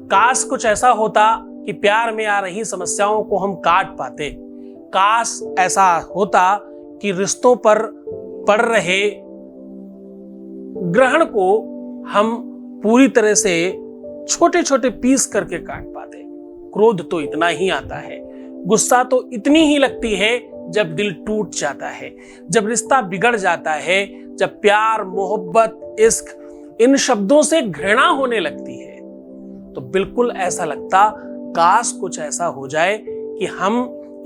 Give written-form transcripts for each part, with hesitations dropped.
काश कुछ ऐसा होता कि प्यार में आ रही समस्याओं को हम काट पाते। काश ऐसा होता कि रिश्तों पर पड़ रहे ग्रहण को हम पूरी तरह से छोटे छोटे पीस करके काट पाते। क्रोध तो इतना ही आता है, गुस्सा तो इतनी ही लगती है जब दिल टूट जाता है, जब रिश्ता बिगड़ जाता है, जब प्यार, मोहब्बत, इश्क इन शब्दों से घृणा होने लगती है। तो बिल्कुल ऐसा लगता काश कुछ ऐसा हो जाए कि हम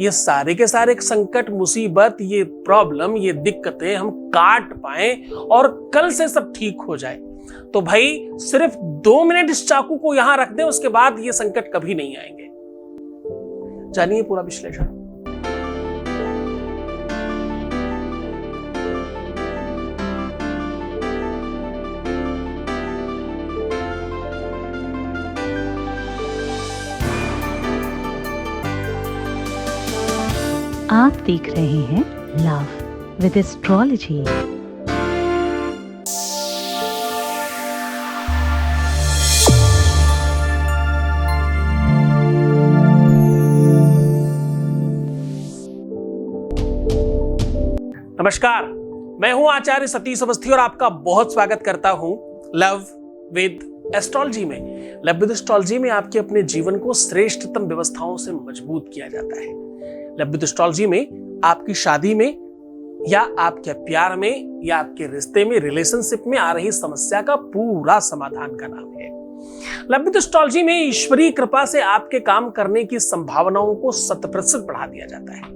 ये सारे के सारे संकट, मुसीबत, ये प्रॉब्लम, ये दिक्कतें हम काट पाए और कल से सब ठीक हो जाए। तो भाई सिर्फ 2 मिनट इस चाकू को यहां रख दें, उसके बाद ये संकट कभी नहीं आएंगे। जानिए पूरा विश्लेषण। आप देख रहे हैं लव विद एस्ट्रोलॉजी। नमस्कार, मैं हूं आचार्य सतीश अवस्थी और आपका बहुत स्वागत करता हूं लव विद एस्ट्रोलॉजी में। लव विद एस्ट्रोलॉजी में आपके अपने जीवन को श्रेष्ठतम व्यवस्थाओं से मजबूत किया जाता है। लव विद एस्ट्रोलॉजी में आपकी शादी में या आपके प्यार में या आपके रिश्ते में, रिलेशनशिप में आ रही समस्या का पूरा समाधान का नाम है। लव विद एस्ट्रोलॉजी में ईश्वरीय कृपा से आपके काम करने की संभावनाओं को 100% बढ़ा दिया जाता है।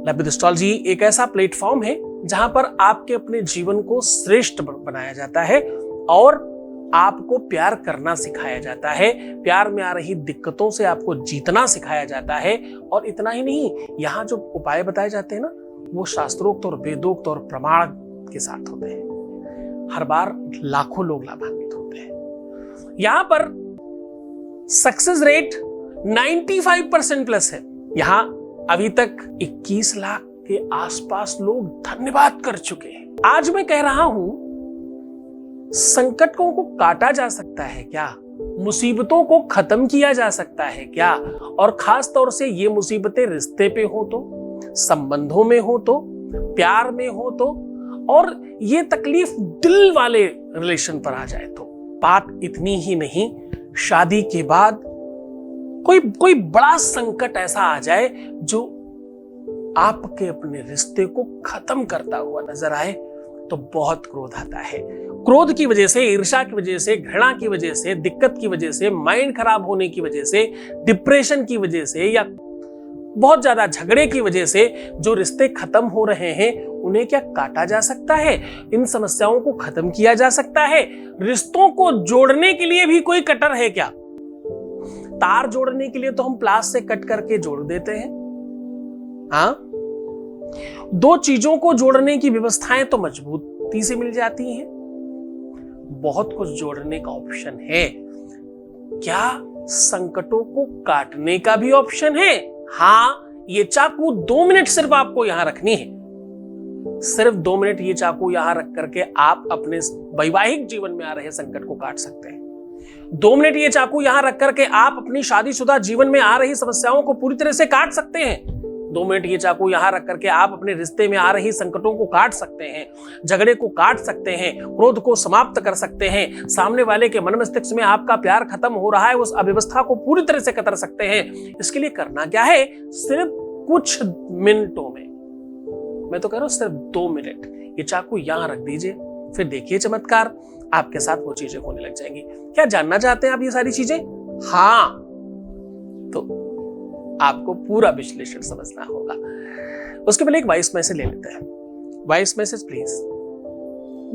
लव विद एस्ट्रोलॉजी एक ऐसा प्लेटफॉर्म है जहां पर आपके अपने जीवन को श्रेष्ठ बनाया जाता है और आपको प्यार करना सिखाया जाता है। प्यार में आ रही दिक्कतों से आपको जीतना सिखाया जाता है। और इतना ही नहीं, यहाँ जो उपाय बताए जाते हैं ना, वो शास्त्रोक्त और वेदोक्त और प्रमाण के साथ होते हैं। हर बार लाखों लोग लाभान्वित होते हैं। यहाँ पर सक्सेस रेट 95% प्लस है। यहाँ अभी तक 21 लाख के आसपास लोग धन्यवाद कर चुके हैं। आज मैं कह रहा हूं, संकटों को काटा जा सकता है क्या? मुसीबतों को खत्म किया जा सकता है क्या? और खास तौर से ये मुसीबतें रिश्ते पे हो तो, संबंधों में हो तो, प्यार में हो तो, और ये तकलीफ दिल वाले रिलेशन पर आ जाए तो। बात इतनी ही नहीं, शादी के बाद कोई बड़ा संकट ऐसा आ जाए जो आपके अपने रिश्ते को खत्म करता हुआ नजर आए तो बहुत क्रोध आता है। क्रोध की वजह से, ईर्ष्या की वजह से, घृणा की वजह से, दिक्कत की वजह से, माइंड खराब होने की वजह से, डिप्रेशन की वजह से या बहुत ज्यादा झगड़े की वजह से जो रिश्ते खत्म हो रहे हैं, उन्हें क्या काटा जा सकता है? इन समस्याओं को खत्म किया जा सकता है? रिश्तों को जोड़ने के लिए भी कोई कटर है क्या? तार जोड़ने के लिए तो हम प्लास से कट करके जोड़ देते हैं। हाँ, 2 चीजों को जोड़ने की व्यवस्थाएं तो मजबूती से मिल जाती हैं। बहुत कुछ जोड़ने का ऑप्शन है। क्या संकटों को काटने का भी ऑप्शन है? हाँ, ये चाकू 2 मिनट सिर्फ आपको यहां रखनी है। सिर्फ 2 मिनट ये चाकू यहां रख करके आप अपने वैवाहिक जीवन में आ रहे संकट को काट सकते हैं। 2 मिनट ये चाकू यहां रख करके आप अपनी शादीशुदा जीवन में आ रही समस्याओं को पूरी तरह से काट सकते हैं। 2 मिनट ये चाकू यहां रख करके आप अपने रिश्ते में आ रही संकटों को काट सकते हैं, झगड़े को काट सकते हैं, क्रोध को समाप्त कर सकते हैं, सामने वाले के मन मस्तिष्क में आपका प्यार खत्म हो रहा है उस अव्यवस्था को पूरी तरह से कतर सकते हैं। इसके लिए करना क्या है? सिर्फ कुछ मिनटों में, मैं तो कह रहा हूं सिर्फ 2 मिनट ये चाकू यहां रख दीजिए, फिर देखिए चमत्कार, आपके साथ वो चीजें होने लग जाएंगी। क्या जानना चाहते हैं आप ये सारी चीजें? हाँ, तो आपको पूरा विश्लेषण समझना होगा। उसके पहले एक वॉइस मैसेज ले लेते हैं। Voice message please.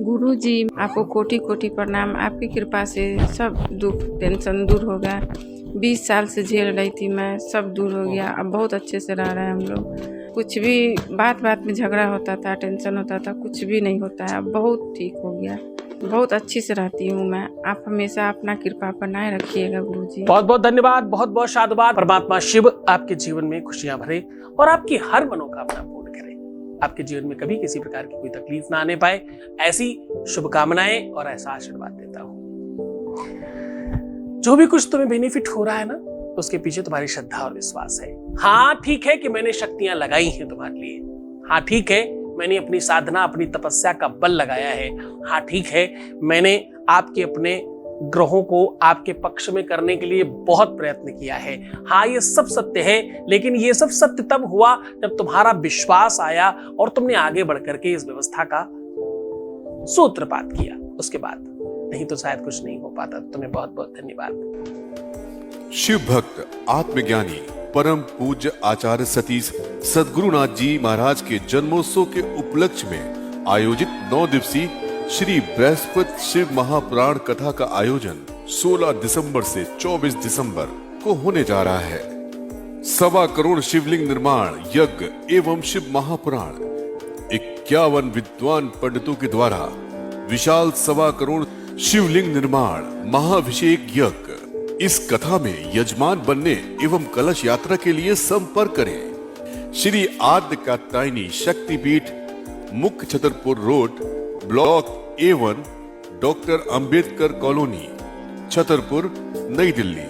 गुरु जी, आपको कोटि कोटि प्रणाम। आपकी कृपा से सब दुख टेंशन दूर हो गया। 20 साल से झेल रही थी मैं, सब दूर हो गया। अब बहुत अच्छे से रह रहे हैं हम लोग। कुछ भी बात बात में झगड़ा होता था, टेंशन होता था, कुछ भी नहीं होता है। अब बहुत ठीक हो गया, बहुत अच्छी से रहती हूँ मैं। आप हमेशा अपना कृपा बनाए रखिएगा गुरु जी। बहुत बहुत धन्यवाद, बहुत बहुत साधुवाद। परमात्मा शिव आपके जीवन में खुशियां भरे और आपकी हर मनोकामना पूर्ण करे। आपके जीवन में कभी किसी प्रकार की कोई तकलीफ ना आने पाए, ऐसी शुभकामनाएं और ऐसा आशीर्वाद देता हूं। जो भी कुछ तुम्हें बेनिफिट हो रहा है ना, उसके पीछे तुम्हारी श्रद्धा और विश्वास है। हाँ ठीक है कि मैंने शक्तियां लगाई हैं तुम्हारे लिए, हाँ ठीक है मैंने अपनी साधना अपनी तपस्या का बल लगाया है, हाँ ठीक है मैंने आपके अपने ग्रहों को आपके पक्ष में करने के लिए बहुत प्रयत्न किया है। हाँ ये सब सत्य है, लेकिन ये सब सत्य तब हुआ जब तुम्हारा विश्वास आया और तुमने आगे बढ़कर के इस व्यवस्था का सूत्रपात किया, उसके बाद नहीं तो शायद कुछ नहीं हो पाता। तुम्हें बहुत बहुत धन्यवाद। शिव भक्त आत्मज्ञानी परम पूज्य आचार्य सतीश सद्गुरुनाथ जी महाराज के जन्मोत्सव के उपलक्ष्य में आयोजित 9 दिवसीय श्री बृहस्पति शिव महापुराण कथा का आयोजन 16 दिसंबर से 24 दिसंबर को होने जा रहा है। 1.25 करोड़ शिवलिंग निर्माण यज्ञ एवं शिव महापुराण 51 विद्वान पंडितों के द्वारा विशाल 1.25 करोड़ शिवलिंग निर्माण महाभिषेक यज्ञ। इस कथा में यजमान बनने एवं कलश यात्रा के लिए संपर्क करें। श्री आद्य कात्यायनी शक्तिपीठ, मुख्य Chhatarpur road, block A1, doctor Ambedkar colony, Chhatarpur, नई दिल्ली।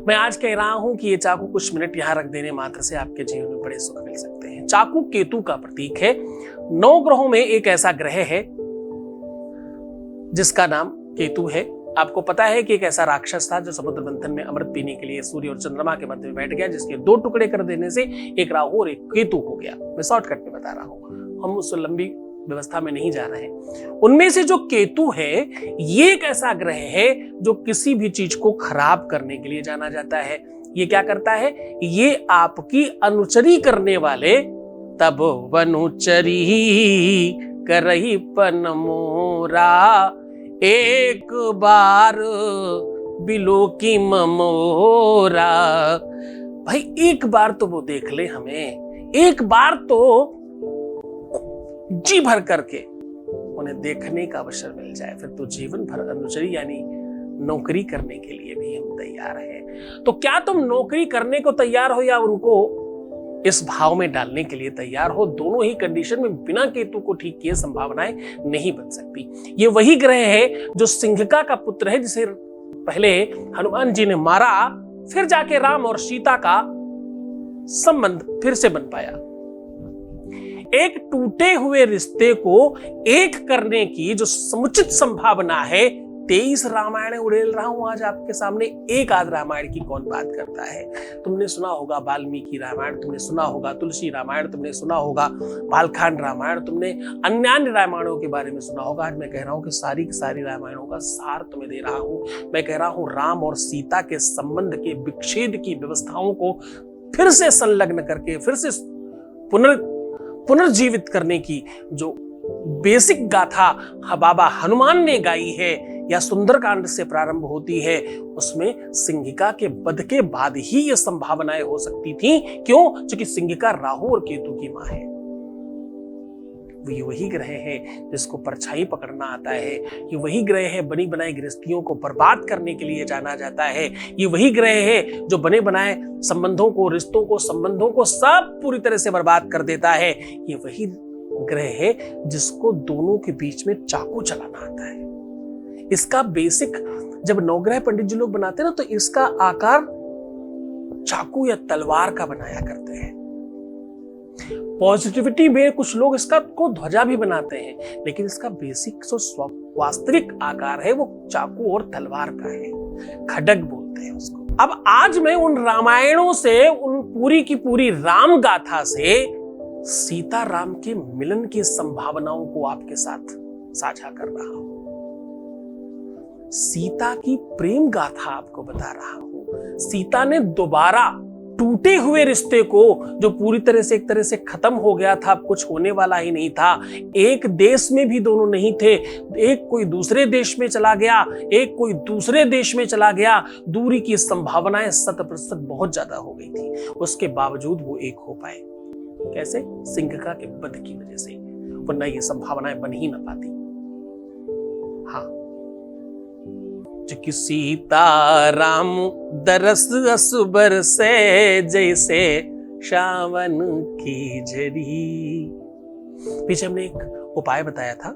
मैं आज कह रहा हूं कि ये चाकू कुछ मिनट यहां रख देने मात्र से आपके जीवन में बड़े सुख मिल सकते हैं। चाकू केतु का प्रतीक है। 9 ग्रहों में एक ऐसा ग्रह है जिसका नाम केतु है। आपको पता है कि एक ऐसा राक्षस था जो समुद्र मंथन में अमृत पीने के लिए सूर्य और चंद्रमा के मध्य में बैठ गया, जिसके 2 टुकड़े कर देने से एक राहु और एक केतु हो गया। मैं शॉर्टकट में बता रहा हूं, हम उस लंबी व्यवस्था में नहीं जा रहे हैं। उनमें से जो केतु है ये एक ऐसा ग्रह है जो किसी भी चीज को खराब करने के लिए जाना जाता है। ये क्या करता है? ये आपकी अनुचरी करने वाले तब वनुचरी करही पन मोरा, एक बार बिलो की ममोरा। भाई एक बार तो वो देख ले हमें, एक बार तो जी भर करके उन्हें देखने का अवसर मिल जाए, फिर तो जीवन भर अनुचरी यानी नौकरी करने के लिए भी हम तैयार हैं। तो क्या तुम नौकरी करने को तैयार हो या उनको इस भाव में डालने के लिए तैयार हो? दोनों ही कंडीशन में बिना केतु को ठीक किए संभावनाएं नहीं बन सकती। ये वही ग्रह है जो सिंहिका का पुत्र है, जिसे पहले हनुमान जी ने मारा, फिर जाके राम और सीता का संबंध फिर से बन पाया। एक टूटे हुए रिश्ते को एक करने की जो समुचित संभावना है, 23 रामायण उड़ेल रहा हूं आज आपके सामने। एक आध रामायण की कौन बात करता है? तुमने सुना होगा वाल्मीकि रामायण, तुमने सुना होगा तुलसी रामायण, तुमने सुना होगा बालखांड रामायण, तुमने अन्य रामायणों के बारे में सुना होगा। आज मैं कह रहा हूं कि सारी की सारी रामायणों का सार तुम्हें दे रहा हूं। मैं कह रहा हूं राम और सीता के संबंध के विच्छेद की व्यवस्थाओं को फिर से संलग्न करके, फिर से पुनर्जीवित करने की जो बेसिक गाथा बाबा हनुमान ने गाई है या सुंदरकांड से प्रारंभ होती है, उसमें सिंहिका के वध के बाद ही ये संभावनाएं हो सकती थी। क्यों? क्योंकि सिंहिका राहु और केतु की मां है। ये वही ग्रह है जिसको परछाई पकड़ना आता है। ये वही ग्रह है बनी बनाई गृहस्थियों को बर्बाद करने के लिए जाना जाता है। ये वही ग्रह है जो बने बनाए संबंधों को, रिश्तों को, संबंधों को सब पूरी तरह से बर्बाद कर देता है। ये वही ग्रह है जिसको दोनों के बीच में चाकू चलाना आता है। इसका बेसिक जब नवग्रह पंडित जी लोग बनाते हैं ना, तो इसका आकार चाकू या तलवार का बनाया करते हैं। पॉजिटिविटी में कुछ लोग इसका को ध्वजा भी बनाते हैं, लेकिन इसका बेसिक जो वास्तविक आकार है वो चाकू और तलवार का है। खड्ग बोलते हैं उसको। अब आज मैं उन रामायणों से, उन पूरी की पूरी राम गाथा से सीता राम के मिलन की संभावनाओं को आपके साथ साझा कर रहा हूं। सीता की प्रेम गाथा आपको बता रहा हूं। सीता ने दोबारा टूटे हुए रिश्ते को, जो पूरी तरह से एक तरह से खत्म हो गया था, अब कुछ होने वाला ही नहीं था। एक देश में भी दोनों नहीं थे, एक कोई दूसरे देश में चला गया, एक कोई दूसरे देश में चला गया। दूरी की संभावनाएं 100% बहुत ज्यादा हो गई थी। उसके बावजूद वो एक हो पाए। कैसे? सिंहिका के वध की वजह से, वरना ये संभावनाएं बन ही ना पाती। हाँ, सीता राम दरस असुबर से जैसे सावन की झड़ी। पीछे हमने एक उपाय बताया था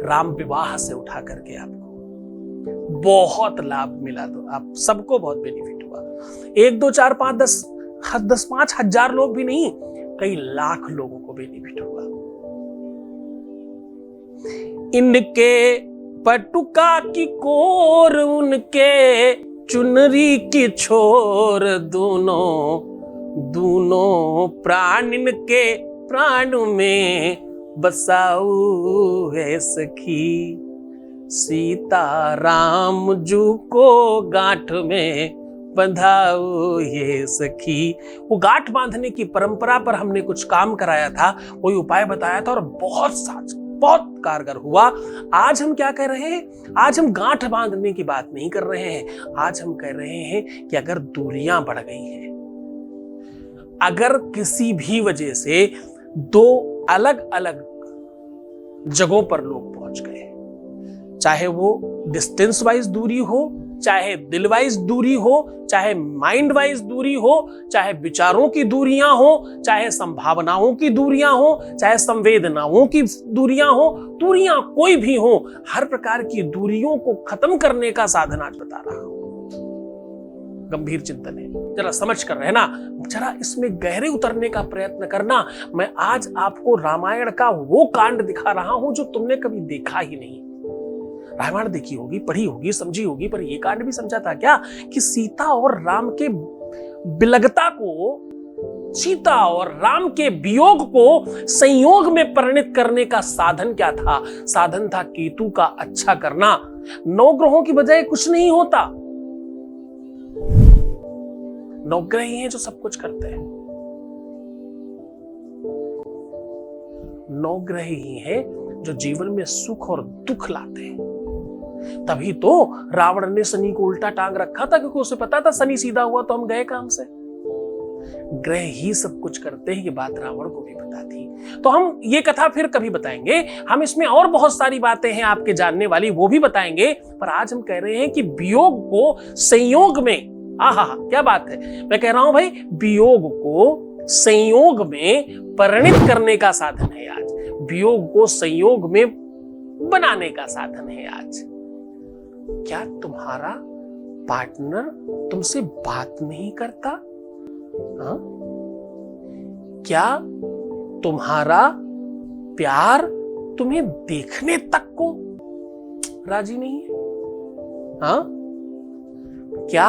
राम विवाह से उठा करके आपको बहुत लाभ मिला, तो आप सबको बहुत बेनिफिट हुआ। 1 2 4 5 10 5 हजार लोग भी नहीं, कई लाख लोगों को बेनिफिट हुआ। इनके पटुका की कोर, उनके चुनरी की छोर, दोनों प्राण इनके प्राण में बसाऊ है सखी। सीता राम जू को गांठ में बंधाओ ये सखी। वो गांठ बांधने की परंपरा पर हमने कुछ काम कराया था, कोई उपाय बताया था और बहुत कारगर हुआ। आज हम क्या कर रहे हैं? आज हम गांठ बांधने की बात नहीं कर रहे हैं, आज हम कह रहे हैं कि अगर दूरियां बढ़ गई हैं, अगर किसी भी वजह से 2 अलग अलग जगहों पर लोग पहुंच गए, चाहे वो डिस्टेंस वाइज दूरी हो, चाहे दिल वाइज दूरी हो, चाहे माइंड वाइज दूरी हो, चाहे विचारों की दूरियां हो, चाहे संभावनाओं की दूरियां हो, चाहे संवेदनाओं की दूरियां हो, दूरियां कोई भी हो, हर प्रकार की दूरियों को खत्म करने का साधन आज बता रहा हूं। गंभीर चिंतन है, जरा समझ कर रहना, जरा इसमें गहरे उतरने का प्रयत्न करना। मैं आज आपको रामायण का वो कांड दिखा रहा हूं जो तुमने कभी देखा ही नहीं। रामायण देखी होगी, पढ़ी होगी, समझी होगी, पर ये कांड भी समझा था क्या कि सीता और राम के बिलगता को, सीता और राम के वियोग को संयोग में परिणित करने का साधन क्या था? साधन था केतु का अच्छा करना। 9 ग्रहों की बजाय कुछ नहीं होता, 9 ग्रह ही हैं जो सब कुछ करते हैं। 9 ग्रह ही हैं जो जीवन में सुख और दुख लाते हैं। तभी तो रावण ने शनि को उल्टा टांग रखा था, क्योंकि उसे पता था शनि सीधा हुआ तो हम गए काम से। ग्रह ही सब कुछ करते हैं, ये बात रावण को भी पता थी। तो हम ये कथा फिर कभी बताएंगे, हम इसमें और बहुत सारी बातें हैं आपके जानने वाली, वो भी बताएंगे। पर आज हम कह रहे हैं कि वियोग को संयोग में, आहा क्या बात है, मैं कह रहा हूं भाई, वियोग को संयोग में परिणित करने का साधन है आज, वियोग को संयोग में बनाने का साधन है आज। क्या तुम्हारा पार्टनर तुमसे बात नहीं करता? हा? क्या तुम्हारा प्यार तुम्हें देखने तक को राजी नहीं है? हा? क्या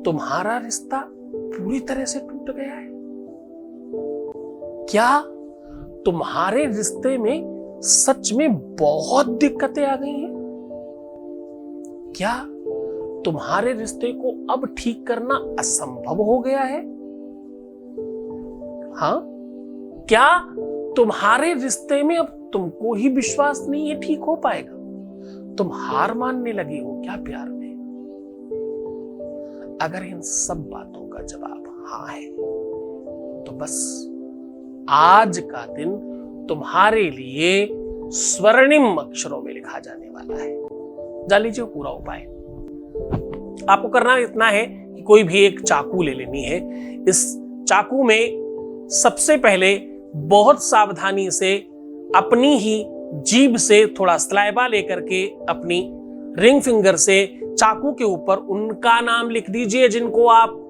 तुम्हारा रिश्ता पूरी तरह से टूट गया है? क्या तुम्हारे रिश्ते में सच में बहुत दिक्कतें आ गई हैं? क्या तुम्हारे रिश्ते को अब ठीक करना असंभव हो गया है? हाँ? क्या तुम्हारे रिश्ते में अब तुमको ही विश्वास नहीं है ठीक हो पाएगा? तुम हार मानने लगी हो क्या प्यार में? अगर इन सब बातों का जवाब हाँ है, तो बस आज का दिन तुम्हारे लिए स्वर्णिम अक्षरों में लिखा जाने वाला है। जान लीजिए पूरा उपाय। आपको करना इतना है कि कोई भी एक चाकू ले लेनी है। इस चाकू में सबसे पहले बहुत सावधानी से अपनी ही जीभ से थोड़ा सलाइवा लेकर के अपनी रिंग फिंगर से चाकू के ऊपर उनका नाम लिख दीजिए जिनको आप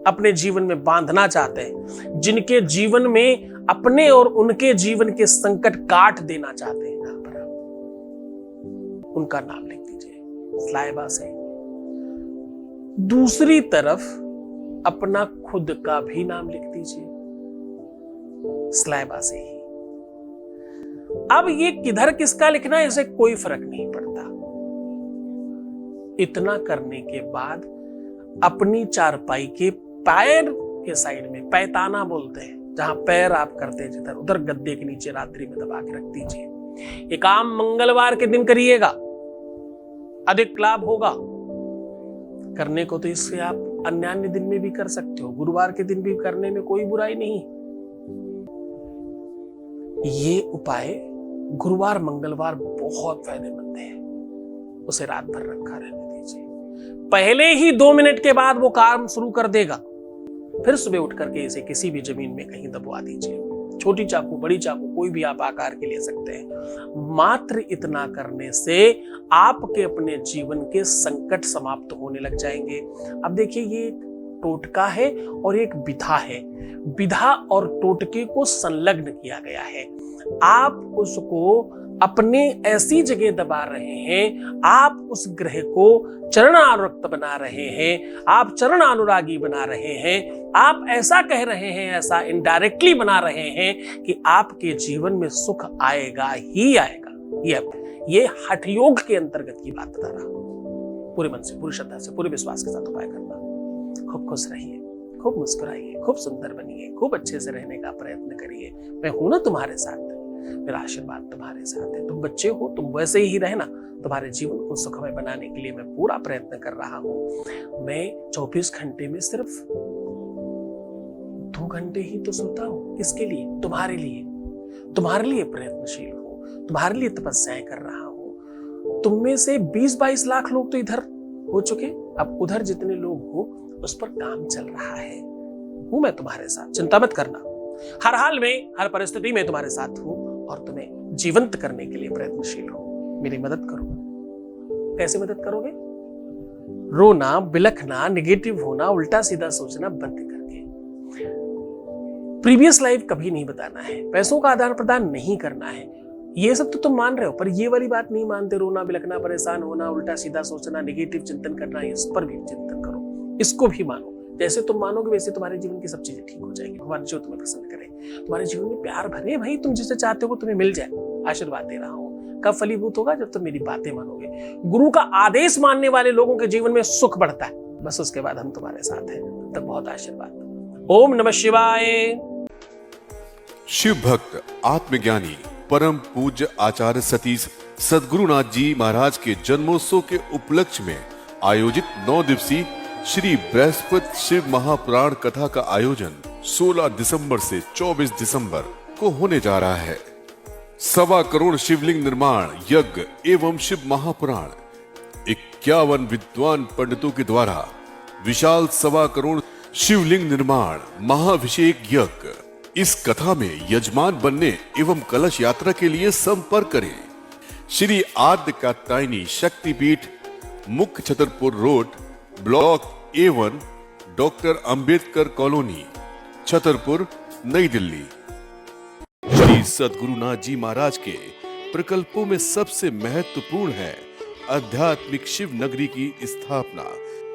अपने जीवन में बांधना चाहते हैं, जिनके जीवन में अपने और उनके जीवन के संकट काट देना चाहते हैं, यहां पर उनका नाम लिख दीजिए सलाइवा से। दूसरी तरफ अपना खुद का भी नाम लिख दीजिए सलाइवा से ही। अब ये किधर किसका लिखना है इसे कोई फर्क नहीं पड़ता। इतना करने के बाद अपनी चारपाई के पैर के साइड में, पैताना बोलते हैं, जहां पैर आप करते हैं जिधर, उधर गद्दे के नीचे रात्रि में दबा के रख दीजिए। ये काम मंगलवार के दिन करिएगा, अधिक लाभ होगा। करने को तो इससे आप अन्य दिन में भी कर सकते हो, गुरुवार के दिन भी करने में कोई बुराई नहीं। ये उपाय गुरुवार मंगलवार बहुत फायदेमंद है, उसे रात भर रखा रहने दीजिए। पहले ही 2 मिनट के बाद वो काम शुरू कर देगा, फिर सुबह उठ करके इसे किसी भी जमीन में कहीं दबवा दीजिए। छोटी चाकू, बड़ी चाकू, कोई भी आप आकार की ले सकते हैं। मात्र इतना करने से आपके अपने जीवन के संकट समाप्त होने लग जाएंगे। अब देखिए, ये एक टोटका है और एक विधा है। विधा और टोटके को संलग्न किया गया है। आप उसको अपने ऐसी जगह दबा रहे हैं, आप उस ग्रह को चरणानुरक्त बना रहे हैं, आप चरण अनुरागी बना रहे हैं, आप ऐसा कह रहे हैं, ऐसा इनडायरेक्टली बना रहे हैं कि आपके जीवन में सुख आएगा ही आएगा। ये हठ योग के अंतर्गत की बात बता रहा हूं। पूरे मन से, पूरी श्रद्धा से, पूरे विश्वास के साथ उपाय करना। खूब खुश रहिए, खूब मुस्कुराइए, खूब सुंदर बनिए, खूब अच्छे से रहने का प्रयत्न करिए। मैं हूं ना तुम्हारे साथ, मेरा आशीर्वाद तुम्हारे साथ है। तुम बच्चे हो, तुम वैसे ही रहना। तुम्हारे जीवन को सुखमय बनाने के लिए मैं पूरा प्रयत्न कर रहा हूं। मैं 24 घंटे में सिर्फ 2 घंटे ही तो सोता हूं। किसके लिए? तुम्हारे लिए। तुम्हारे लिए प्रयत्नशील हूं, तुम्हारे लिए तपस्याएं कर रहा हूं। तुम में से 20-22 लाख लोग तो इधर हो चुके, अब उधर जितने लोग हो उस पर काम चल रहा है। हूं मैं तुम्हारे साथ, चिंता मत करना। हर हाल में, हर परिस्थिति में तुम्हारे साथ हूं और तुम्हें जीवंत करने के लिए प्रयत्नशील हूं। मेरी मदद करो। कैसे मदद करोगे? रोना, बिलखना, नेगेटिव होना, उल्टा सीधा सोचना बंद करके। प्रीवियस लाइफ कभी नहीं बताना है, पैसों का आदान प्रदान नहीं करना है। ये सब तो तुम मान रहे हो, पर ये वाली बात नहीं मानते। रोना, बिलखना, परेशान होना, उल्टा सीधा सोचना, नेगेटिव चिंतन करना, इस पर भी चिंतन करो। इसको भी मानो। जैसे तुम मानोगे वैसे तुम्हारे जीवन की सब चीजें ठीक हो जाएंगी। भगवान जो तुम्हें प्रसन्न करे, तुम्हारे जीवन में प्यार भरे, भाई तुम जिसे चाहते हो तुम्हें मिल जाए। आशीर्वाद दे रहा हूं। कब फलीभूत होगा? जब तुम मेरी बातें मानोगे। गुरु का आदेश मानने वाले लोगों के जीवन में सुख बढ़ता है। बस उसके बाद हम तुम्हारे साथ हैं। तब तक बहुत आशीर्वाद। ओम नमः शिवाय। शिव भक्त आत्मज्ञानी परम पूज्य आचार्य सतीश सद्गुरुनाथ जी महाराज के जन्मोत्सव के उपलक्ष्य में आयोजित 9 दिवसीय श्री बृहस्पति शिव महापुराण कथा का आयोजन 16 दिसंबर से 24 दिसंबर को होने जा रहा है। 1.25 करोड़ शिवलिंग निर्माण यज्ञ एवं शिव महापुराण 51 विद्वान पंडितों के द्वारा विशाल 1.25 करोड़ शिवलिंग निर्माण महाभिषेक यज्ञ। इस कथा में यजमान बनने एवं कलश यात्रा के लिए संपर्क करें। श्री आद्य कात्यायनी शक्तिपीठ, मुख्य Chhatarpur road, block A1, doctor Ambedkar colony, Chhatarpur, नई दिल्ली। श्री सद्गुरुनाथ जी महाराज के प्रकल्पों में सबसे महत्वपूर्ण है आध्यात्मिक शिव नगरी की स्थापना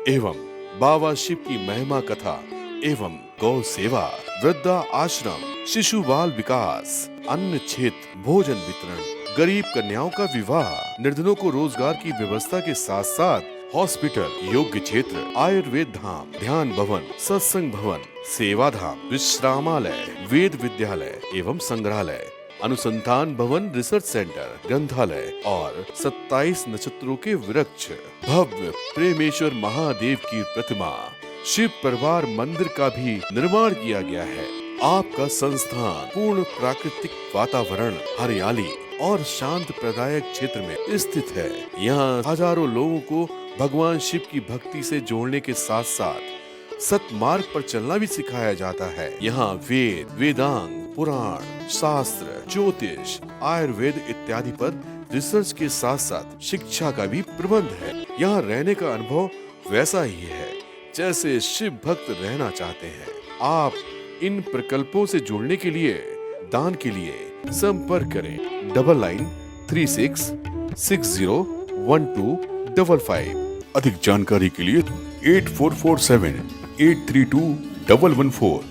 एवं बाबा शिव की महिमा कथा एवं गौ सेवा, वृद्धा आश्रम, शिशु बाल विकास, अन्न क्षेत्र, भोजन वितरण, गरीब कन्याओं का विवाह, निर्धनों को रोजगार की व्यवस्था के साथ साथ हॉस्पिटल, योग्य क्षेत्र, आयुर्वेद धाम, ध्यान भवन, सत्संग भवन, सेवा धाम, विश्रामालय, वेद विद्यालय एवं संग्रहालय, अनुसंधान भवन, रिसर्च सेंटर, ग्रंथालय और 27 नक्षत्रों के वृक्ष, भव्य प्रेमेश्वर महादेव की प्रतिमा, शिव परिवार मंदिर का भी निर्माण किया गया है। आपका संस्थान पूर्ण प्राकृतिक वातावरण, हरियाली और शांत प्रदायक क्षेत्र में स्थित है। यहाँ हजारों लोगों को भगवान शिव की भक्ति से जोड़ने के साथ साथ सतमार्ग पर चलना भी सिखाया जाता है। यहाँ वेद, वेदांग, पुराण, शास्त्र, ज्योतिष, आयुर्वेद इत्यादि पर रिसर्च के साथ साथ शिक्षा का भी प्रबंध है। यहाँ रहने का अनुभव वैसा ही है जैसे शिव भक्त रहना चाहते हैं। आप इन प्रकल्पों से जुड़ने के लिए, दान के लिए संपर्क करें 9936601255। अधिक जानकारी के लिए 8447 832 114।